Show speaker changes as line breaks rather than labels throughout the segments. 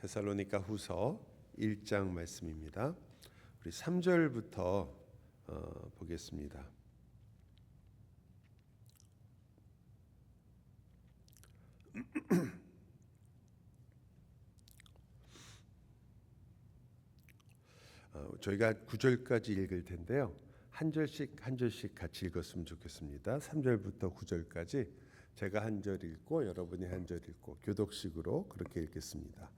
데살로니가 후서 1장 말씀입니다. 우리 3절부터 보겠습니다. 저희가 9절까지 읽을 텐데요. 한 절씩 같이 읽었으면 좋겠습니다. 3절부터 9절까지 제가 한 절 읽고 여러분이 한 절 읽고 교독식으로 그렇게 읽겠습니다.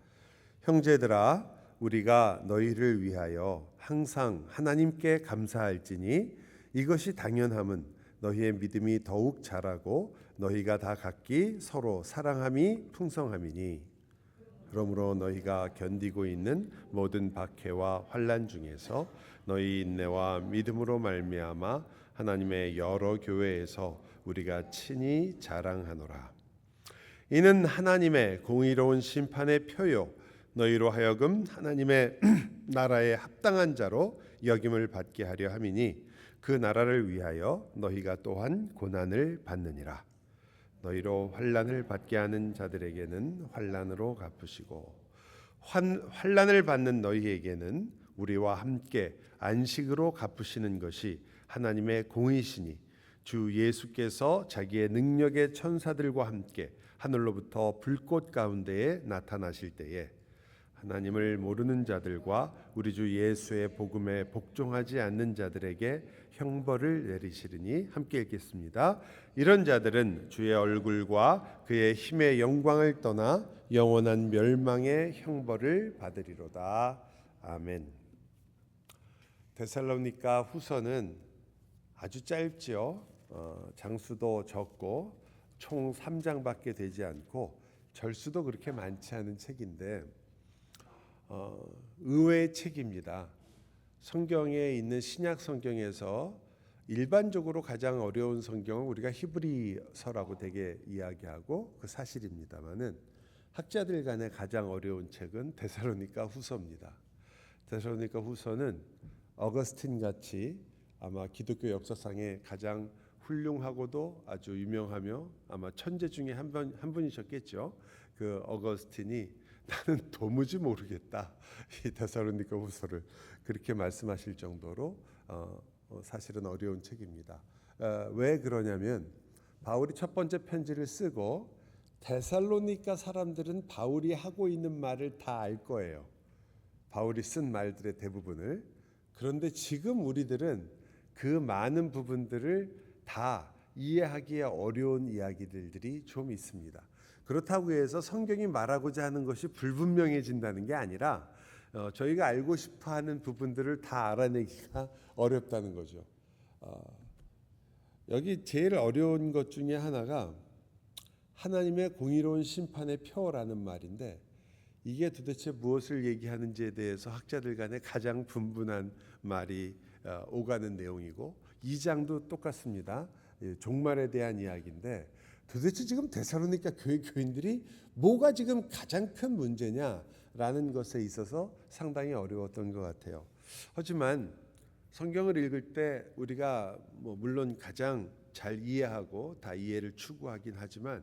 형제들아, 우리가 너희를 위하여 항상 하나님께 감사할지니 이것이 당연함은 너희의 믿음이 더욱 자라고 너희가 다 각기 서로 사랑함이 풍성함이니, 그러므로 너희가 견디고 있는 모든 박해와 환난 중에서 너희 인내와 믿음으로 말미암아 하나님의 여러 교회에서 우리가 친히 자랑하노라. 이는 하나님의 공의로운 심판의 표요 너희로 하여금 하나님의 나라에 합당한 자로 여김을 받게 하려 함이니, 그 나라를 위하여 너희가 또한 고난을 받느니라. 너희로 환난을 받게 하는 자들에게는 환난으로 갚으시고 환난을 받는 너희에게는 우리와 함께 안식으로 갚으시는 것이 하나님의 공의시니, 주 예수께서 자기의 능력의 천사들과 함께 하늘로부터 불꽃 가운데에 나타나실 때에 하나님을 모르는 자들과 우리 주 예수의 복음에 복종하지 않는 자들에게 형벌을 내리시리니, 함께 읽겠습니다. 이런 자들은 주의 얼굴과 그의 힘의 영광을 떠나 영원한 멸망의 형벌을 받으리로다. 아멘. 데살로니가 후서는 아주 짧지요. 장수도 적고 총 3장밖에 되지 않고 절수도 그렇게 많지 않은 책인데 의외의 책입니다. 성경에 있는 신약 성경에서 일반적으로 가장 어려운 성경은 우리가 히브리서라고 되게 이야기하고 그 사실입니다만은, 학자들 간에 가장 어려운 책은 데살로니가 후서입니다. 데살로니가 후서는 어거스틴 같이 아마 기독교 역사상에 가장 훌륭하고도 아주 유명하며 아마 천재 중에 한 분이셨겠죠. 그 어거스틴이 나는 도무지 모르겠다, 이 데살로니가 후서를 그렇게 말씀하실 정도로 사실은 어려운 책입니다. 왜 그러냐면 바울이 첫 번째 편지를 쓰고 데살로니가 사람들은 바울이 하고 있는 말을 다 알 거예요. 바울이 쓴 말들의 대부분을. 그런데 지금 우리들은 그 많은 부분들을 다 이해하기에 어려운 이야기들이 좀 있습니다. 그렇다고 해서 성경이 말하고자 하는 것이 불분명해진다는 게 아니라 저희가 알고 싶어하는 부분들을 다 알아내기가 어렵다는 거죠. 여기 제일 어려운 것 중에 하나가 하나님의 공의로운 심판의 표라는 말인데, 이게 도대체 무엇을 얘기하는지에 대해서 학자들 간에 가장 분분한 말이 오가는 내용이고, 2장도 똑같습니다. 종말에 대한 이야기인데 도대체 지금 데살로니가 교회 교인들이 뭐가 지금 가장 큰 문제냐라는 것에 있어서 상당히 어려웠던 것 같아요. 하지만 성경을 읽을 때 우리가 물론 가장 잘 이해하고 다 이해를 추구하긴 하지만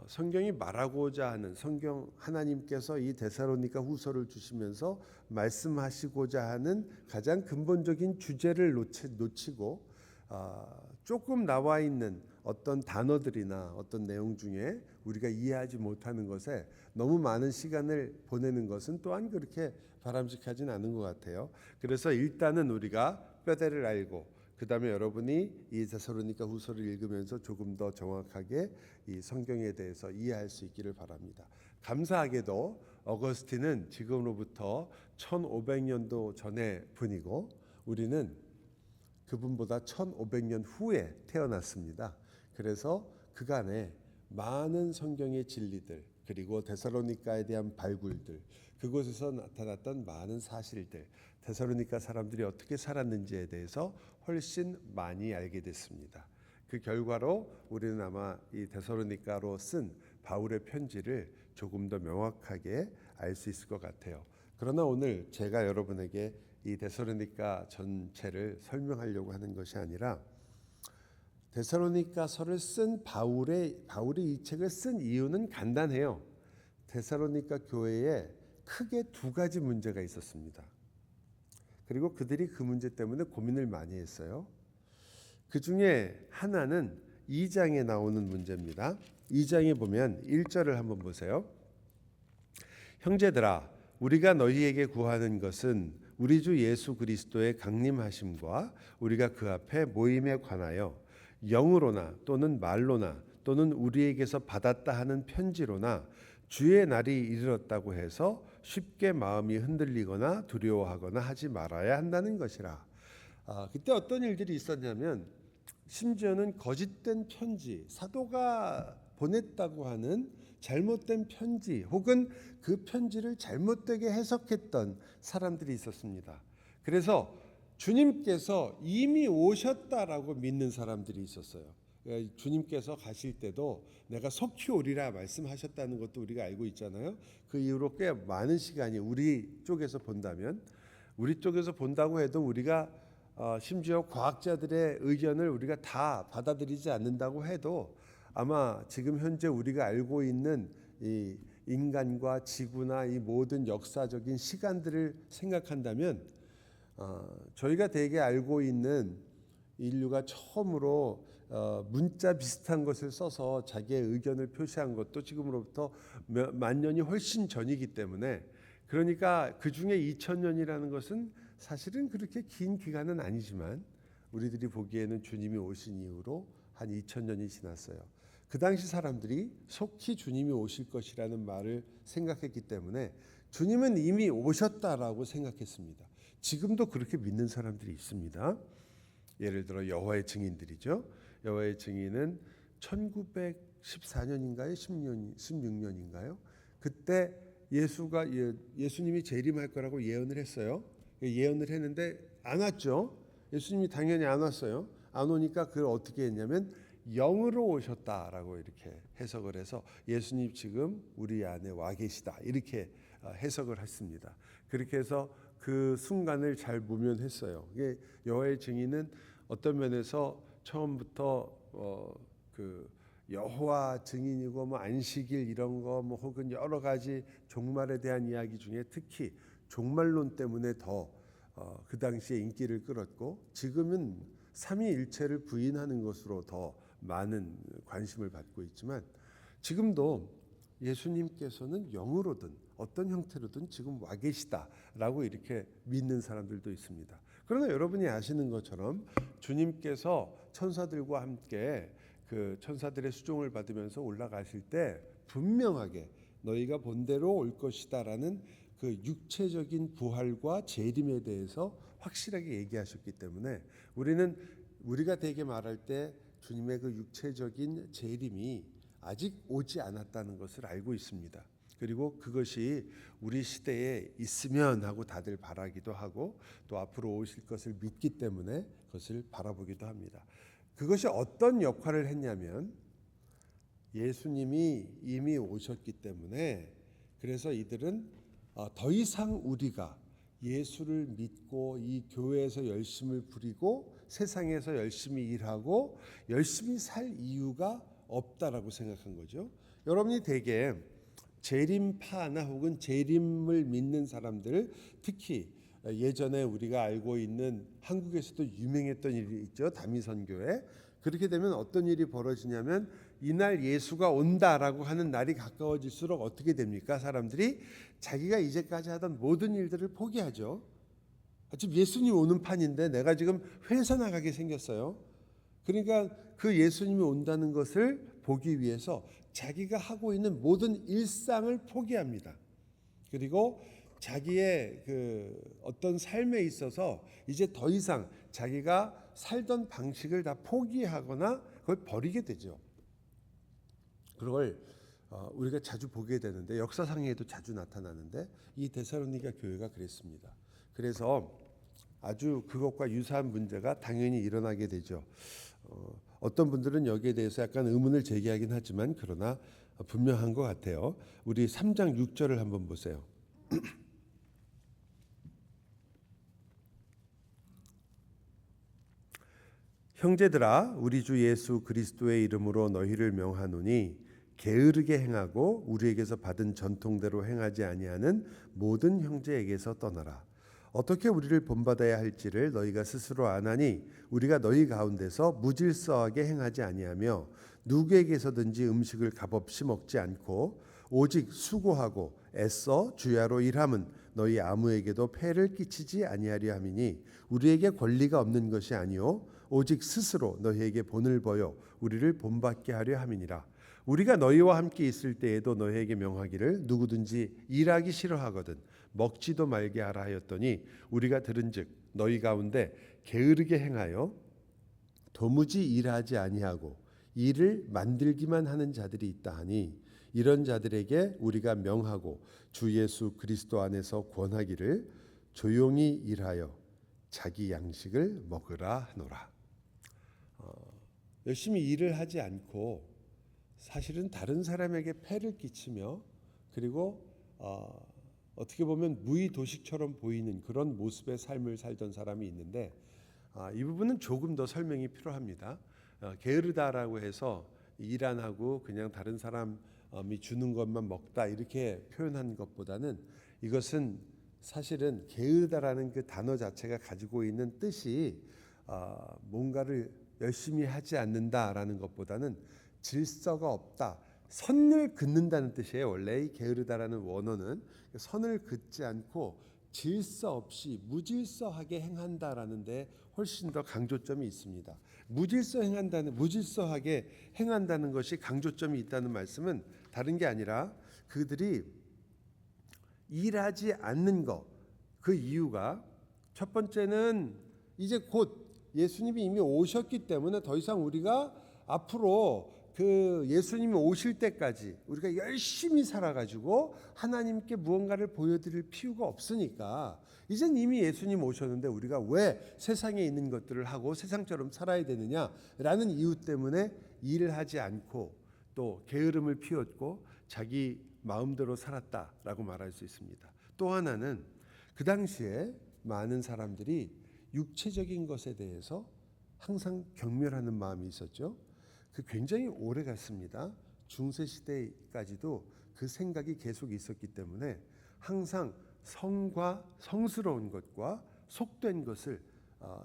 성경이 말하고자 하는, 성경 하나님께서 이 데살로니가 후서를 주시면서 말씀하시고자 하는 가장 근본적인 주제를 놓치고 조금 나와 있는 어떤 단어들이나 어떤 내용 중에 우리가 이해하지 못하는 것에 너무 많은 시간을 보내는 것은 또한 그렇게 바람직하진 않은 것 같아요. 그래서 일단은 우리가 뼈대를 알고 그 다음에 여러분이 이 데살로니가 후서를 읽으면서 조금 더 정확하게 이 성경에 대해서 이해할 수 있기를 바랍니다. 감사하게도 어거스틴은 지금으로부터 1500년도 전의 분이고 우리는 그분보다 1500년 후에 태어났습니다. 그래서 그간에 많은 성경의 진리들, 그리고 데살로니가에 대한 발굴들, 그곳에서 나타났던 많은 사실들, 데살로니가 사람들이 어떻게 살았는지에 대해서 훨씬 많이 알게 됐습니다. 그 결과로 우리는 아마 이 데살로니가로 쓴 바울의 편지를 조금 더 명확하게 알 수 있을 것 같아요. 그러나 오늘 제가 여러분에게 이 데살로니가 전체를 설명하려고 하는 것이 아니라, 데살로니가서를 쓴 바울이 이 책을 쓴 이유는 간단해요. 데살로니가 교회에 크게 두 가지 문제가 있었습니다. 그리고 그들이 그 문제 때문에 고민을 많이 했어요. 그 중에 하나는 2장에 나오는 문제입니다. 2장에 보면 1절을 한번 보세요. 형제들아, 우리가 너희에게 구하는 것은 우리 주 예수 그리스도의 강림하심과 우리가 그 앞에 모임에 관하여 영으로나 또는 말로나 또는 우리에게서 받았다 하는 편지로나 주의 날이 이르렀다고 해서 쉽게 마음이 흔들리거나 두려워하거나 하지 말아야 한다는 것이라. 그때 어떤 일들이 있었냐면 심지어는 거짓된 편지, 사도가 보냈다고 하는 잘못된 편지 혹은 그 편지를 잘못되게 해석했던 사람들이 있었습니다. 그래서 주님께서 이미 오셨다라고 믿는 사람들이 있었어요. 주님께서 가실 때도 내가 속히 오리라 말씀하셨다는 것도 우리가 알고 있잖아요. 그 이후로 꽤 많은 시간이 우리 쪽에서 본다고 해도 우리가 심지어 과학자들의 의견을 우리가 다 받아들이지 않는다고 해도 아마 지금 현재 우리가 알고 있는 이 인간과 지구나 이 모든 역사적인 시간들을 생각한다면 저희가 대개 알고 있는 인류가 처음으로 문자 비슷한 것을 써서 자기의 의견을 표시한 것도 지금으로부터 만 년이 훨씬 전이기 때문에, 그러니까 그 중에 2000년이라는 것은 사실은 그렇게 긴 기간은 아니지만 우리들이 보기에는 주님이 오신 이후로 한 2000년이 지났어요. 그 당시 사람들이 속히 주님이 오실 것이라는 말을 생각했기 때문에 주님은 이미 오셨다라고 생각했습니다. 지금도 그렇게 믿는 사람들이 있습니다. 예를 들어 여호와의 증인들이죠. 여호와의 증인은 1914년인가요? 16년인가요? 그때 예수님이 재림할 거라고 예언을 했어요. 예언을 했는데 안 왔죠. 예수님이 당연히 안 왔어요. 안 오니까 그걸 어떻게 했냐면 영으로 오셨다라고 이렇게 해석을 해서 예수님 지금 우리 안에 와 계시다 이렇게 해석을 했습니다. 그렇게 해서 그 순간을 잘 모면했어요. 이게 여호와의 증인은 어떤 면에서 처음부터 그 여호와 증인이고 뭐 안식일 이런 거 뭐 혹은 여러 가지 종말에 대한 이야기 중에 특히 종말론 때문에 더 그 당시에 인기를 끌었고, 지금은 삼위일체를 부인하는 것으로 더 많은 관심을 받고 있지만 지금도 예수님께서는 영으로든 어떤 형태로든 지금 와 계시다라고 이렇게 믿는 사람들도 있습니다. 그러나 여러분이 아시는 것처럼 주님께서 천사들과 함께 그 천사들의 수종을 받으면서 올라가실 때 분명하게 너희가 본대로 올 것이다라는 그 육체적인 부활과 재림에 대해서 확실하게 얘기하셨기 때문에 우리가 되게 말할 때 주님의 그 육체적인 재림이 아직 오지 않았다는 것을 알고 있습니다. 그리고 그것이 우리 시대에 있으면 하고 다들 바라기도 하고 또 앞으로 오실 것을 믿기 때문에 그것을 바라보기도 합니다. 그것이 어떤 역할을 했냐면 예수님이 이미 오셨기 때문에, 그래서 이들은 더 이상 우리가 예수를 믿고 이 교회에서 열심을 부리고 세상에서 열심히 일하고 열심히 살 이유가 없다라고 생각한 거죠. 여러분이 대개 재림파나 혹은 재림을 믿는 사람들, 특히 예전에 우리가 알고 있는 한국에서도 유명했던 일이 있죠. 다미선교회. 그렇게 되면 어떤 일이 벌어지냐면 이날 예수가 온다라고 하는 날이 가까워질수록 어떻게 됩니까? 사람들이 자기가 이제까지 하던 모든 일들을 포기하죠. 지금 예수님 오는 판인데 내가 지금 회사 나가게 생겼어요. 그러니까 그 예수님이 온다는 것을 보기 위해서 자기가 하고 있는 모든 일상을 포기합니다. 그리고 자기의 그 어떤 삶에 있어서 이제 더 이상 자기가 살던 방식을 다 포기하거나 그걸 버리게 되죠. 그걸 우리가 자주 보게 되는데, 역사상에도 자주 나타나는데 이 데살로니가 교회가 그랬습니다. 그래서 아주 그것과 유사한 문제가 당연히 일어나게 되죠. 어떤 분들은 여기에 대해서 약간 의문을 제기하긴 하지만 그러나 분명한 것 같아요. 우리 3장 6절을 한번 보세요. 형제들아, 우리 주 예수 그리스도의 이름으로 너희를 명하노니 게으르게 행하고 우리에게서 받은 전통대로 행하지 아니하는 모든 형제에게서 떠나라. 어떻게 우리를 본받아야 할지를 너희가 스스로 아나니 우리가 너희 가운데서 무질서하게 행하지 아니하며 누구에게서든지 음식을 값없이 먹지 않고 오직 수고하고 애써 주야로 일함은 너희 아무에게도 폐를 끼치지 아니하려 함이니 우리에게 권리가 없는 것이 아니요 오직 스스로 너희에게 본을 보여 우리를 본받게 하려 함이니라. 우리가 너희와 함께 있을 때에도 너희에게 명하기를 누구든지 일하기 싫어하거든 먹지도 말게 하라 하였더니 우리가 들은즉 너희 가운데 게으르게 행하여 도무지 일하지 아니하고 일을 만들기만 하는 자들이 있다 하니 이런 자들에게 우리가 명하고 주 예수 그리스도 안에서 권하기를 조용히 일하여 자기 양식을 먹으라 하노라. 열심히 일을 하지 않고 사실은 다른 사람에게 폐를 끼치며 그리고 어떻게 보면 무의도식처럼 보이는 그런 모습의 삶을 살던 사람이 있는데 이 부분은 조금 더 설명이 필요합니다. 게으르다라고 해서 일 안 하고 그냥 다른 사람이 주는 것만 먹다 이렇게 표현한 것보다는 이것은 사실은 게으르다라는 그 단어 자체가 가지고 있는 뜻이 뭔가를 열심히 하지 않는다라는 것보다는 질서가 없다, 선을 긋는다는 뜻이에요. 원래 이 게으르다라는 원어는 선을 긋지 않고 질서 없이 무질서하게 행한다라는 데 훨씬 더 강조점이 있습니다. 무질서하게 행한다는 것이 강조점이 있다는 말씀은 다른 게 아니라 그들이 일하지 않는 것, 그 이유가 첫 번째는 이제 곧 예수님이 이미 오셨기 때문에 더 이상 우리가 앞으로 그 예수님이 오실 때까지 우리가 열심히 살아가지고 하나님께 무언가를 보여드릴 필요가 없으니까 이젠 이미 예수님 오셨는데 우리가 왜 세상에 있는 것들을 하고 세상처럼 살아야 되느냐라는 이유 때문에 일을 하지 않고 또 게으름을 피웠고 자기 마음대로 살았다라고 말할 수 있습니다. 또 하나는 그 당시에 많은 사람들이 육체적인 것에 대해서 항상 경멸하는 마음이 있었죠. 그 굉장히 오래 갔습니다. 중세 시대까지도 그 생각이 계속 있었기 때문에 항상 성과 성스러운 것과 속된 것을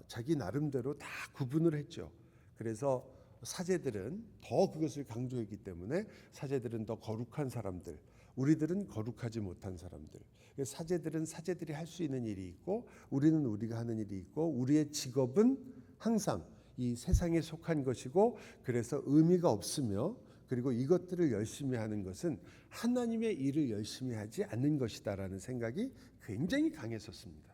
자기 나름대로 다 구분을 했죠. 그래서 사제들은 더 그것을 강조했기 때문에 사제들은 더 거룩한 사람들, 우리들은 거룩하지 못한 사람들. 사제들은 사제들이 할 수 있는 일이 있고 우리는 우리가 하는 일이 있고 우리의 직업은 항상 이 세상에 속한 것이고 그래서 의미가 없으며 그리고 이것들을 열심히 하는 것은 하나님의 일을 열심히 하지 않는 것이다라는 생각이 굉장히 강했었습니다.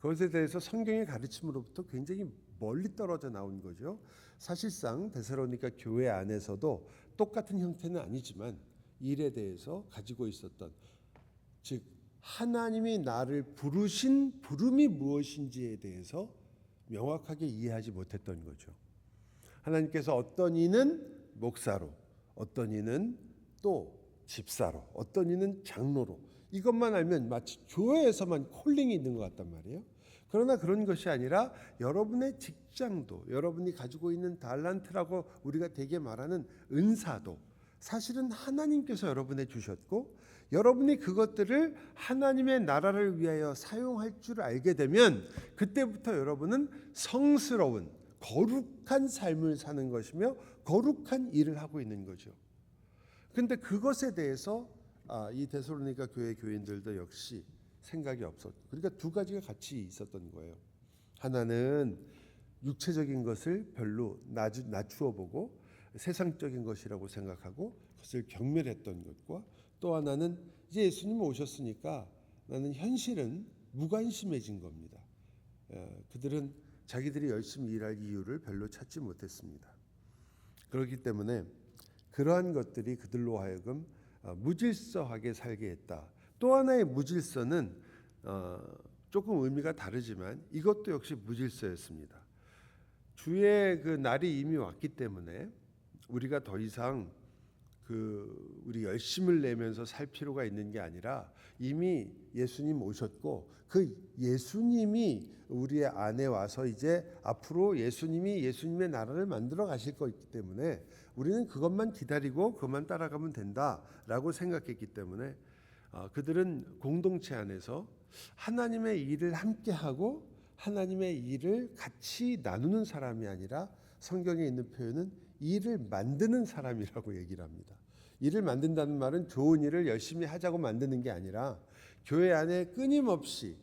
그것에 대해서 성경의 가르침으로부터 굉장히 멀리 떨어져 나온 거죠. 사실상 데살로니가 교회 안에서도 똑같은 형태는 아니지만 일에 대해서 가지고 있었던 즉 하나님이 나를 부르신 부름이 무엇인지에 대해서 명확하게 이해하지 못했던 거죠. 하나님께서 어떤 이는 목사로, 어떤 이는 또 집사로, 어떤 이는 장로로 이것만 알면 마치 교회에서만 콜링이 있는 것 같단 말이에요. 그러나 그런 것이 아니라 여러분의 직장도, 여러분이 가지고 있는 달란트라고 우리가 대개 말하는 은사도 사실은 하나님께서 여러분에 주셨고 여러분이 그것들을 하나님의 나라를 위하여 사용할 줄 알게 되면 그때부터 여러분은 성스러운 거룩한 삶을 사는 것이며 거룩한 일을 하고 있는 거죠. 그런데 그것에 대해서 이 데살로니가 교회 교인들도 역시 생각이 없었고 그러니까 두 가지가 같이 있었던 거예요. 하나는 육체적인 것을 별로 낮추어 보고 세상적인 것이라고 생각하고 그것을 경멸했던 것과 또 하나는 이제 예수님 오셨으니까 나는 현실은 무관심해진 겁니다. 그들은 자기들이 열심히 일할 이유를 별로 찾지 못했습니다. 그렇기 때문에 그러한 것들이 그들로 하여금 무질서하게 살게 했다. 또 하나의 무질서는 조금 의미가 다르지만 이것도 역시 무질서였습니다. 주의 그 날이 이미 왔기 때문에 우리가 더 이상 우리 열심을 내면서 살 필요가 있는 게 아니라 이미 예수님 오셨고 그 예수님이 우리 안에 와서 이제 앞으로 예수님의 나라를 만들어 가실 거기 때문에 우리는 그것만 기다리고 그것만 따라가면 된다라고 생각했기 때문에 그들은 공동체 안에서 하나님의 일을 함께 하고 하나님의 일을 같이 나누는 사람이 아니라 성경에 있는 표현은 일을 만드는 사람이라고 얘기를 합니다. 일을 만든다는 말은 좋은 일을 열심히 하자고 만드는 게 아니라 교회 안에 끊임없이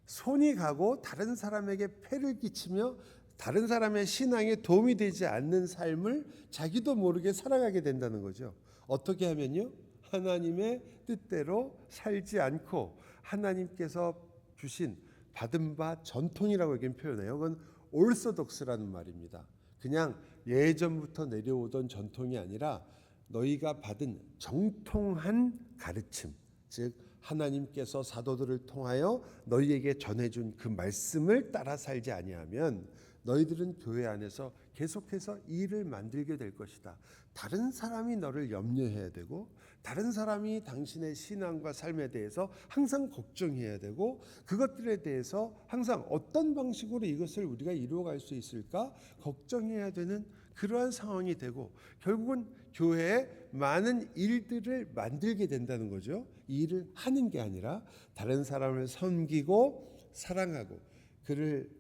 손이 가고 다른 사람에게 폐를 끼치며 다른 사람의 신앙에 도움이 되지 않는 삶을 자기도 모르게 살아가게 된다는 거죠. 어떻게 하면요? 하나님의 뜻대로 살지 않고 하나님께서 주신 받은 바 전통이라고 여기는 표현해요. 그건 올소독스라는 말입니다. 그냥 예전부터 내려오던 전통이 아니라 너희가 받은 정통한 가르침, 즉 하나님께서 사도들을 통하여 너희에게 전해준 그 말씀을 따라 살지 아니하면 너희들은 교회 안에서 계속해서 일을 만들게 될 것이다. 다른 사람이 너를 염려해야 되고 다른 사람이 당신의 신앙과 삶에 대해서 항상 걱정해야 되고 그것들에 대해서 항상 어떤 방식으로 이것을 우리가 이루어갈 수 있을까 걱정해야 되는 그러한 상황이 되고 결국은 교회에 많은 일들을 만들게 된다는 거죠. 이 일을 하는 게 아니라 다른 사람을 섬기고 사랑하고 그를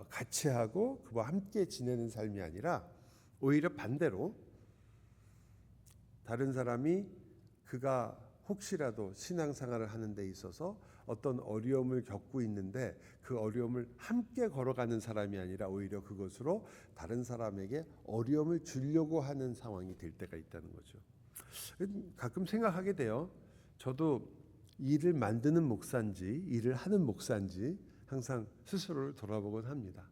같이 하고 그와 함께 지내는 삶이 아니라 오히려 반대로 다른 사람이 그가 혹시라도 신앙생활을 하는 데 있어서 어떤 어려움을 겪고 있는데 그 어려움을 함께 걸어가는 사람이 아니라 오히려 그것으로 다른 사람에게 어려움을 주려고 하는 상황이 될 때가 있다는 거죠. 가끔 생각하게 돼요. 저도 일을 만드는 목사인지 일을 하는 목사인지 항상 스스로를 돌아보곤 합니다.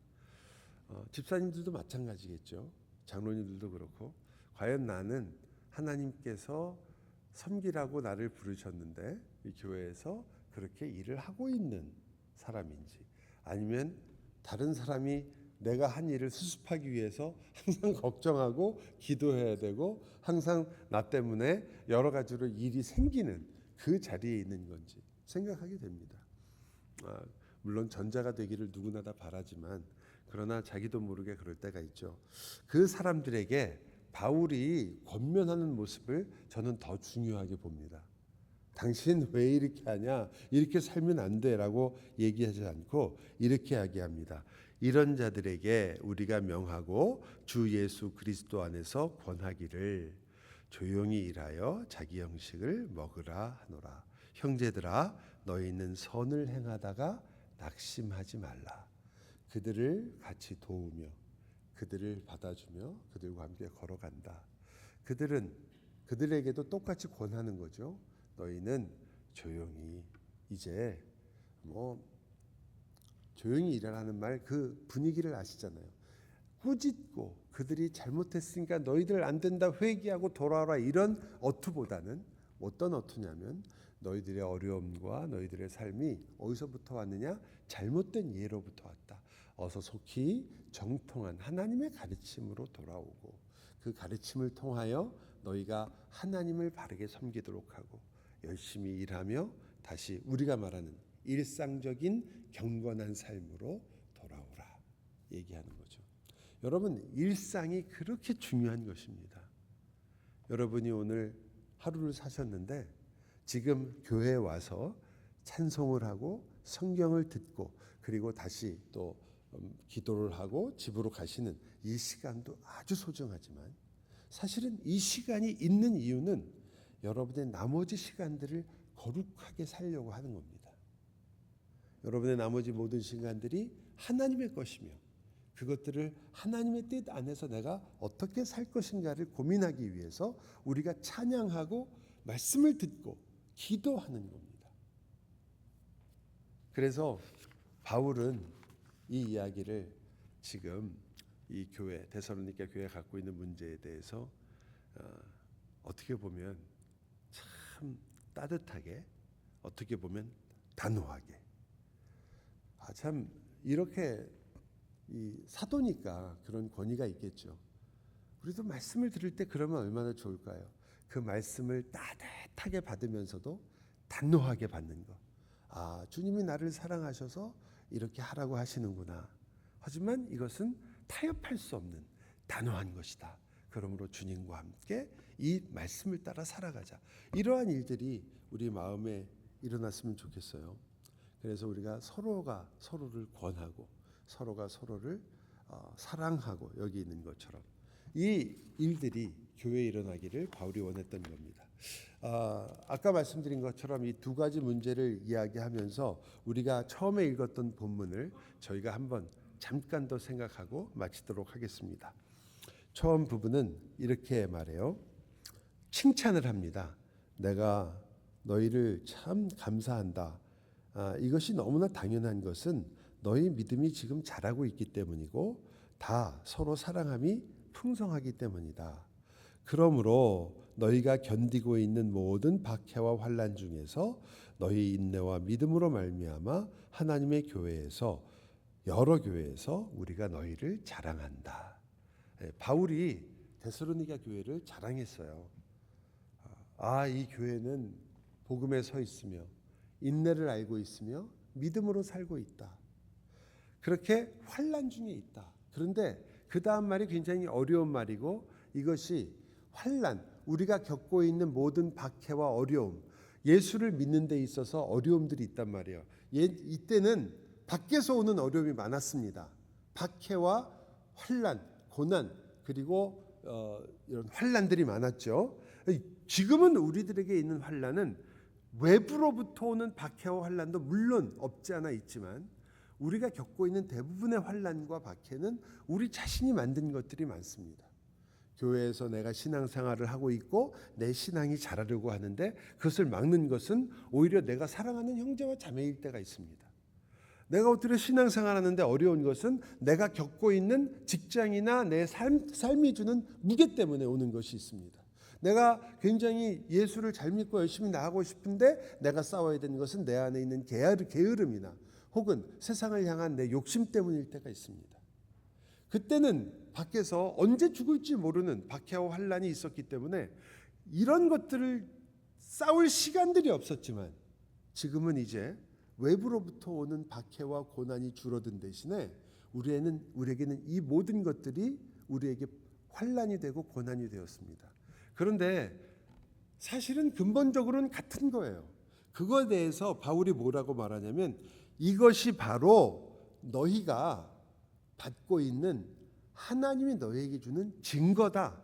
집사님들도 마찬가지겠죠. 장로님들도 그렇고 과연 나는 하나님께서 섬기라고 나를 부르셨는데 이 교회에서 그렇게 일을 하고 있는 사람인지 아니면 다른 사람이 내가 한 일을 수습하기 위해서 항상 걱정하고 기도해야 되고 항상 나 때문에 여러 가지로 일이 생기는 그 자리에 있는 건지 생각하게 됩니다. 물론 전자가 되기를 누구나 다 바라지만 그러나 자기도 모르게 그럴 때가 있죠. 그 사람들에게 바울이 권면하는 모습을 저는 더 중요하게 봅니다. 당신 왜 이렇게 하냐? 이렇게 살면 안 돼라고 얘기하지 않고 이렇게 이야기합니다. 이런 자들에게 우리가 명하고 주 예수 그리스도 안에서 권하기를 조용히 일하여 자기 형식을 먹으라 하노라. 형제들아 너희는 선을 행하다가 낙심하지 말라. 그들을 같이 도우며 그들을 받아주며 그들과 함께 걸어간다. 그들에게도 똑같이 권하는 거죠. 너희는 조용히 이제 조용히 일하라는 말 그 분위기를 아시잖아요. 꾸짖고 그들이 잘못했으니까 너희들 안 된다 회개하고 돌아와라 이런 어투보다는 어떤 어투냐면 너희들의 어려움과 너희들의 삶이 어디서부터 왔느냐? 잘못된 예로부터 왔다. 어서 속히 정통한 하나님의 가르침으로 돌아오고 그 가르침을 통하여 너희가 하나님을 바르게 섬기도록 하고 열심히 일하며 다시 우리가 말하는 일상적인 경건한 삶으로 돌아오라 얘기하는 거죠. 여러분 일상이 그렇게 중요한 것입니다. 여러분이 오늘 하루를 사셨는데 지금 교회에 와서 찬송을 하고 성경을 듣고 그리고 다시 또 기도를 하고 집으로 가시는 이 시간도 아주 소중하지만 사실은 이 시간이 있는 이유는 여러분의 나머지 시간들을 거룩하게 살려고 하는 겁니다. 여러분의 나머지 모든 시간들이 하나님의 것이며 그것들을 하나님의 뜻 안에서 내가 어떻게 살 것인가를 고민하기 위해서 우리가 찬양하고 말씀을 듣고 기도하는 겁니다. 그래서 바울은 이 이야기를 지금 이 교회 데살로니가 교회가 갖고 있는 문제에 대해서 어떻게 보면 참 따뜻하게 어떻게 보면 단호하게 참 이렇게 이 사도니까 그런 권위가 있겠죠. 우리도 말씀을 들을 때 그러면 얼마나 좋을까요? 그 말씀을 따뜻하게 받으면서도 단호하게 받는 것. 아, 주님이 나를 사랑하셔서 이렇게 하라고 하시는구나. 하지만 이것은 타협할 수 없는 단호한 것이다. 그러므로 주님과 함께 이 말씀을 따라 살아가자. 이러한 일들이 우리 마음에 일어났으면 좋겠어요. 그래서 우리가 서로가 서로를 권하고 서로가 서로를 사랑하고 여기 있는 것처럼 이 일들이 교회에 일어나기를 바울이 원했던 겁니다. 아까 말씀드린 것처럼 이 두 가지 문제를 이야기하면서 우리가 처음에 읽었던 본문을 저희가 한번 잠깐 더 생각하고 마치도록 하겠습니다. 처음 부분은 이렇게 말해요. 칭찬을 합니다. 내가 너희를 참 감사한다. 이것이 너무나 당연한 것은 너희 믿음이 지금 자라고 있기 때문이고 다 서로 사랑함이 풍성하기 때문이다. 그러므로 너희가 견디고 있는 모든 박해와 환난 중에서 너희 인내와 믿음으로 말미암아 하나님의 교회에서 여러 교회에서 우리가 너희를 자랑한다. 바울이 데살로니가 교회를 자랑했어요. 이 교회는 복음에 서 있으며 인내를 알고 있으며 믿음으로 살고 있다. 그렇게 환난 중에 있다. 그런데 그 다음 말이 굉장히 어려운 말이고 이것이 환난, 우리가 겪고 있는 모든 박해와 어려움, 예수를 믿는 데 있어서 어려움들이 있단 말이에요. 이때는 밖에서 오는 어려움이 많았습니다. 박해와 환난, 고난 그리고 이런 환난들이 많았죠. 지금은 우리들에게 있는 환난은 외부로부터 오는 박해와 환난도 물론 없지 않아 있지만 우리가 겪고 있는 대부분의 환난과 박해는 우리 자신이 만든 것들이 많습니다. 교회에서 내가 신앙생활을 하고 있고 내 신앙이 자라려고 하는데 그것을 막는 것은 오히려 내가 사랑하는 형제와 자매일 때가 있습니다. 내가 어떻게 신앙생활하는데 어려운 것은 내가 겪고 있는 직장이나 내 삶이 주는 무게 때문에 오는 것이 있습니다. 내가 굉장히 예수를 잘 믿고 열심히 나가고 싶은데 내가 싸워야 되는 것은 내 안에 있는 게으름이나 혹은 세상을 향한 내 욕심 때문일 때가 있습니다. 그때는 밖에서 언제 죽을지 모르는 박해와 환난이 있었기 때문에 이런 것들을 싸울 시간들이 없었지만 지금은 이제 외부로부터 오는 박해와 고난이 줄어든 대신에 우리에게는 이 모든 것들이 우리에게 환난이 되고 고난이 되었습니다. 그런데 사실은 근본적으로는 같은 거예요. 그거에 대해서 바울이 뭐라고 말하냐면 이것이 바로 너희가 받고 있는 하나님이 너희에게 주는 증거다.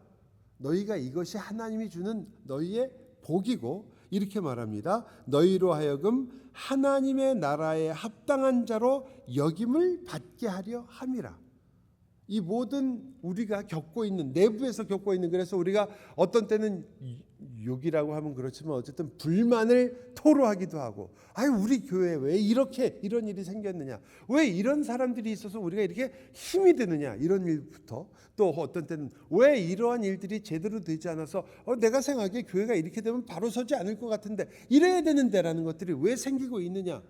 너희가 이것이 하나님이 주는 너희의 복이고 이렇게 말합니다. 너희로 하여금 하나님의 나라에 합당한 자로 여김을 받게 하려 함이라. 이 모든 우리가 겪고 있는 내부에서 겪고 있는 그래서 우리가 어떤 때는 욕이라고 하면 그렇지만 어쨌든 불만을 토로하기도 하고 우리 교회에 왜 이렇게 이런 일이 생겼느냐 왜 이런 사람들이 있어서 우리가 이렇게 힘이 드느냐 이런 일부터 또 어떤 때는 왜 이러한 일들이 제대로 되지 않아서 내가 생각하기에 교회가 이렇게 되면 바로 서지 않을 것 같은데 이래야 되는데라는 것들이 왜 생기고 있느냐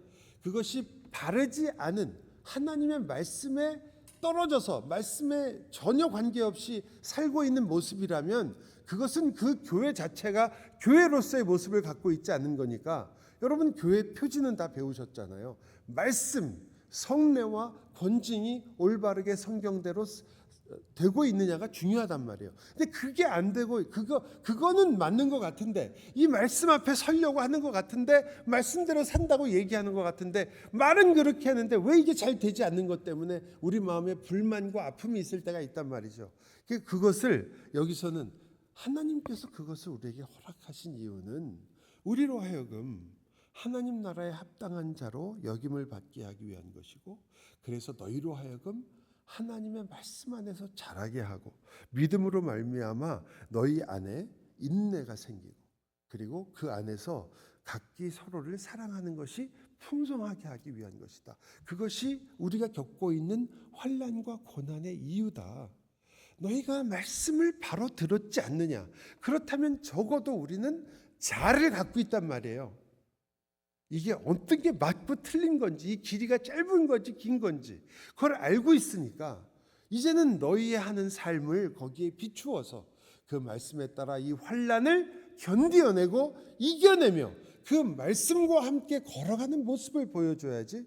그것이 바르지 않은 하나님의 말씀에 떨어져서 말씀에 전혀 관계없이 살고 있는 모습이라면 그것은 그 교회 자체가 교회로서의 모습을 갖고 있지 않는 거니까 여러분 교회 표지는 다 배우셨잖아요. 말씀, 성례와 권징이 올바르게 성경대로 되고 있느냐가 중요하단 말이에요. 근데 그게 안 되고 그거는 맞는 것 같은데 이 말씀 앞에 서려고 하는 것 같은데 말씀대로 산다고 얘기하는 것 같은데 말은 그렇게 하는데 왜 이게 잘 되지 않는 것 때문에 우리 마음에 불만과 아픔이 있을 때가 있단 말이죠. 그것을 여기서는 하나님께서 그것을 우리에게 허락하신 이유는 우리로 하여금 하나님 나라에 합당한 자로 여김을 받게 하기 위한 것이고 그래서 너희로 하여금 하나님의 말씀 안에서 자라게 하고 믿음으로 말미암아 너희 안에 인내가 생기고 그리고 그 안에서 각기 서로를 사랑하는 것이 풍성하게 하기 위한 것이다. 그것이 우리가 겪고 있는 환난과 고난의 이유다. 너희가 말씀을 바로 들었지 않느냐. 그렇다면 적어도 우리는 자를 갖고 있단 말이에요. 이게 어떤 게 맞고 틀린 건지 이 길이가 짧은 건지 긴 건지 그걸 알고 있으니까 이제는 너희의 하는 삶을 거기에 비추어서 그 말씀에 따라 이 환난을 견디어내고 이겨내며 그 말씀과 함께 걸어가는 모습을 보여줘야지,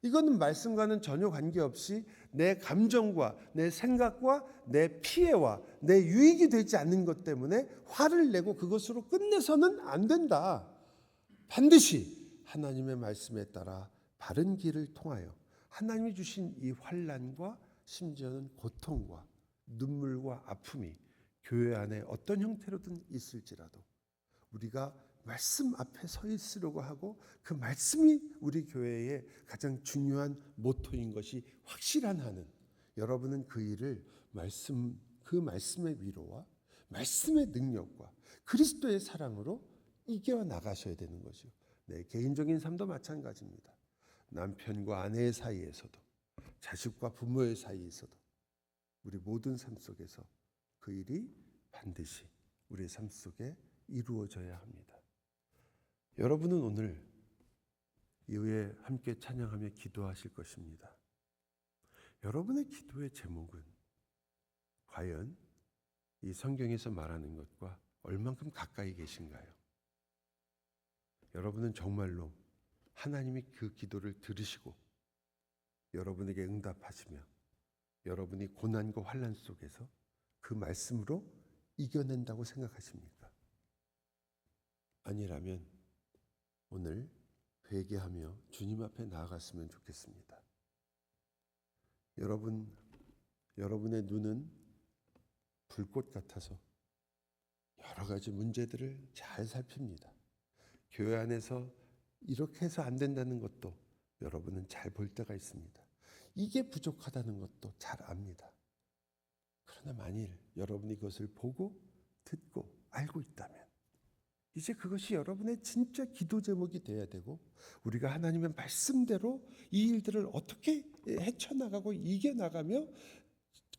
이거는 말씀과는 전혀 관계없이 내 감정과 내 생각과 내 피해와 내 유익이 되지 않는 것 때문에 화를 내고 그것으로 끝내서는 안 된다. 반드시 하나님의 말씀에 따라 바른 길을 통하여 하나님이 주신 이 환난과 심지어는 고통과 눈물과 아픔이 교회 안에 어떤 형태로든 있을지라도 우리가 말씀 앞에 서 있으려고 하고, 그 말씀이 우리 교회의 가장 중요한 모토인 것이 확실한 한은, 여러분은 그 일을 그 말씀의 위로와 말씀의 능력과 그리스도의 사랑으로 이겨 나가셔야 되는 거죠. 내 개인적인 삶도 마찬가지입니다. 남편과 아내의 사이에서도, 자식과 부모의 사이에서도, 우리 모든 삶 속에서 그 일이 반드시 우리의 삶 속에 이루어져야 합니다. 여러분은 오늘 이후에 함께 찬양하며 기도하실 것입니다. 여러분의 기도의 제목은 과연 이 성경에서 말하는 것과 얼만큼 가까이 계신가요? 여러분은 정말로 하나님이 그 기도를 들으시고 여러분에게 응답하시며 여러분이 고난과 환난 속에서 그 말씀으로 이겨낸다고 생각하십니까? 아니라면 오늘 회개하며 주님 앞에 나아갔으면 좋겠습니다. 여러분의 눈은 불꽃 같아서 여러 가지 문제들을 잘 살핍니다. 교회 안에서 이렇게 해서 안 된다는 것도 여러분은 잘 볼 때가 있습니다. 이게 부족하다는 것도 잘 압니다. 그러나 만일 여러분이 그것을 보고 듣고 알고 있다면 이제 그것이 여러분의 진짜 기도 제목이 돼야 되고, 우리가 하나님의 말씀대로 이 일들을 어떻게 헤쳐나가고 이겨나가며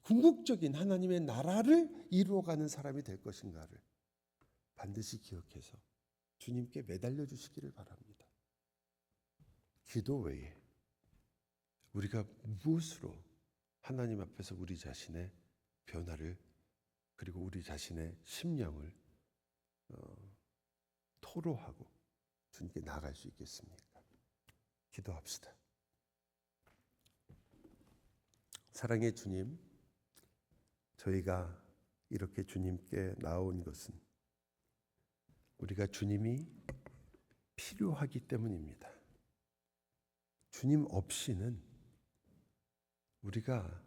궁극적인 하나님의 나라를 이루어가는 사람이 될 것인가를 반드시 기억해서 주님께 매달려 주시기를 바랍니다. 기도 외에 우리가 무엇으로 하나님 앞에서 우리 자신의 변화를, 그리고 우리 자신의 심령을 토로하고 주님께 나아갈 수 있겠습니까? 기도합시다. 사랑의 주님, 저희가 이렇게 주님께 나온 것은 우리가 주님이 필요하기 때문입니다. 주님 없이는 우리가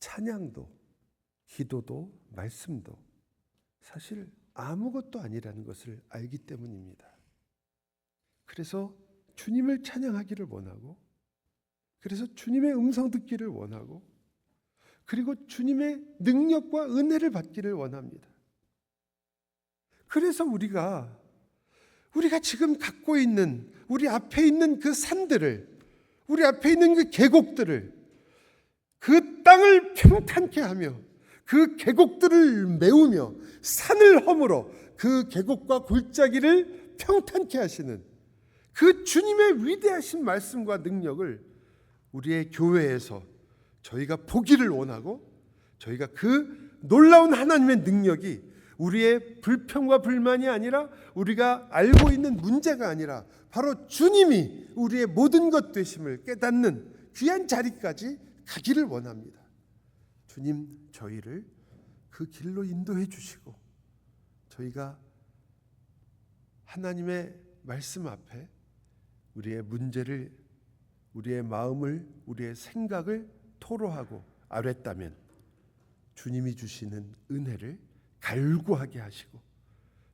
찬양도, 기도도, 말씀도 사실 아무것도 아니라는 것을 알기 때문입니다. 그래서 주님을 찬양하기를 원하고, 그래서 주님의 음성 듣기를 원하고, 그리고 주님의 능력과 은혜를 받기를 원합니다. 그래서 우리가 지금 갖고 있는, 우리 앞에 있는 그 산들을, 우리 앞에 있는 그 계곡들을, 그 땅을 평탄케 하며 그 계곡들을 메우며 산을 허물어 그 계곡과 골짜기를 평탄케 하시는 그 주님의 위대하신 말씀과 능력을 우리의 교회에서 저희가 보기를 원하고, 저희가 그 놀라운 하나님의 능력이 우리의 불평과 불만이 아니라, 우리가 알고 있는 문제가 아니라 바로 주님이 우리의 모든 것 되심을 깨닫는 귀한 자리까지 가기를 원합니다. 주님, 저희를 그 길로 인도해 주시고, 저희가 하나님의 말씀 앞에 우리의 문제를, 우리의 마음을, 우리의 생각을 토로하고 아뢰다면 주님이 주시는 은혜를 갈구하게 하시고,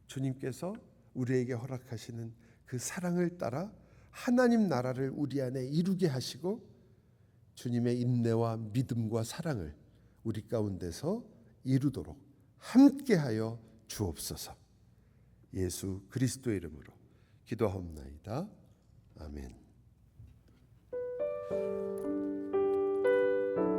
주님께서 우리에게 허락하시는 그 사랑을 따라 하나님 나라를 우리 안에 이루게 하시고, 주님의 인내와 믿음과 사랑을 우리 가운데서 이루도록 함께하여 주옵소서. 예수 그리스도의 이름으로 기도하옵나이다. 아멘.